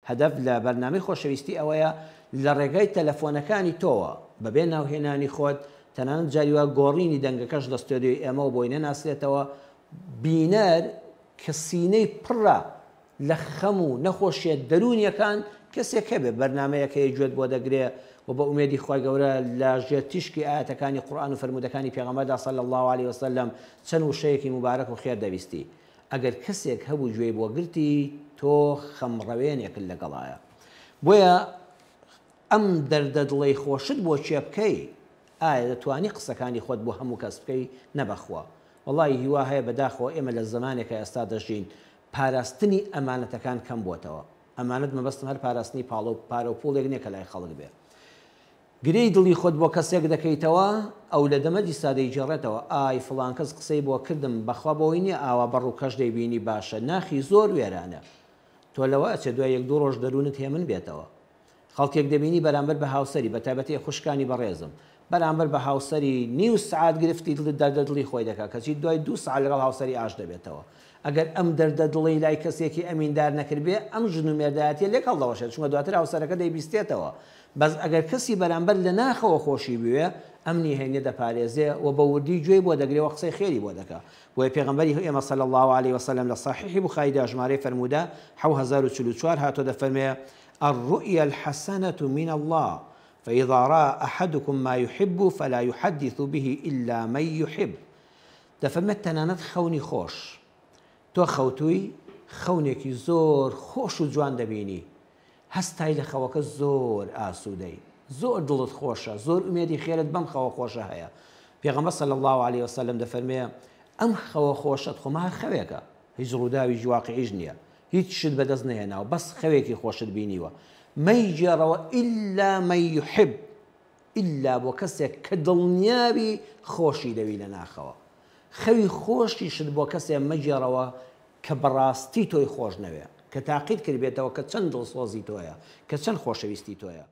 هەدەف لە بەرنامەی خۆشەویستی ئەوەیە لە ڕێگای تەلەفۆنەکانی تۆوە بەبێ ناوهێنانی خۆت تەنانەت جاریوە گۆڕینی دەنگەکەش لە ستۆدیۆی ئێمەوە بۆی نەناسرێتەوە بینەر کە سینەی پڕە لە خەم و نەخۆشیە دەرونیەکان کەسێک هەبێ بەرنمەیەکەی گوێت بۆ دەگرێ و بە ئومێدی خۆی گەورە لە ژێر تیشکی ئاەتەکانی قورئان و فرموودەکانی پێغەمبەردا صلی الله عليه وسلم چەند وشەیەکی مبارەک و خێر دەویستی ئەگەر کەسێک هەبوو گوێی بۆ گرتی تۆ خەمڕەوێنێکت لەگەڵایە بۆیە ئەم دەردە دڵەی خۆشت بۆ چێ بکەی ئایا دەتوانی قسەکانی خۆت بۆ هەموو کەس بکەی نەبەخوا وەڵی هیوا هەیە بەداخەوە ئێمە لە زمانێکە ئێستا دەژین پاراستنی ئەمانەتەکان کەم بۆتەوە ئەمانەت مەبەستم هەر پاراستنی پارە و پوڵێک نییە کە لای خەڵک بێ گرەی دڵی خۆت بۆ کەسێک دەکەیتەوە ئەو لە دەمەدی سادەی جێڕێتەوە ئای فڵان کەس قسەی بۆ کردم بەخوا بەوەی نییە ئاوا بەڕوو کەش دەیبینی باشە ناخی زۆر وێرانە تۆ لەوە ئەچێ دوای 1-2 ڕۆژ دەروونت هێمن بێتەوە خەڵکێک دەبینی بەرامبەر بە هاوسەری بە تایبەتی خوشکانی بەڕێزم بەرامبەر بە هاوسەری نیو سعات گرفتی دەردە دڵی خۆی دەکات کەچی دوای 2 ساعت لەگەڵ هاوسەری ئاش دەبێتەوە ئەگەر ئەم دەردە دڵی لای کەسێکی ئەمیندار نەکردبێ ئەم ژن و مێردایەتیە لێک هەڵدەوەشێت چونکە دواتر هاوسەرەکە دەیبیستێتەوە بەس ئەگەر کەسی بەرامبەر لە ناخەوە خۆشی بوێ ئەمنی هێنێ دەپارێزێ و بە وردی گوێی بۆ دەگرێەوە قسەی خێری بۆ دەکات بۆیە پێغەمبەری ئێمە صلی الله عليه وسلم لە صحیحی بوخاریدا ژمارەی فەرموودا 7044 هاتۆ دەفەرمێ الرؤيا الحسنة من الله فإذا رأى أحدكم ما يحب فلا يحدث به إلا من يحب دەفەرمێت تەنانەت خەونی خۆش تۆ خەوتووی خەونێکی زۆر خۆش و جوان دەبینی هەستای لە خەوەکە زۆر ئاسوودەی زۆر دڵت خۆشە زۆر ئومێدی خێرت بەم خەوە خۆشە هەیە پێغەمبەر صلی الله عليه وسلم دەفەرمێ ئەم خەوە خۆشت خۆما خەوێکە هیچ ڕووداوی واقعیش نییە هیچ شت بەدەست نهێناوە بەس خەوێکی خۆشت بینیوە مەیجێڕەوە إلا من يحب إلا بۆ کەسێک کە دڵنیابی خۆشی دەوی لە ناخەوە خەوی خۆشیشت بۆ کەسێک مەجێڕەوە کە بەڕاستی تۆی خۆش نەوێ کە تاقید کردبێتەوە کە چەند دڵسۆزی تۆیە کە چەند خۆشەویستی تۆیە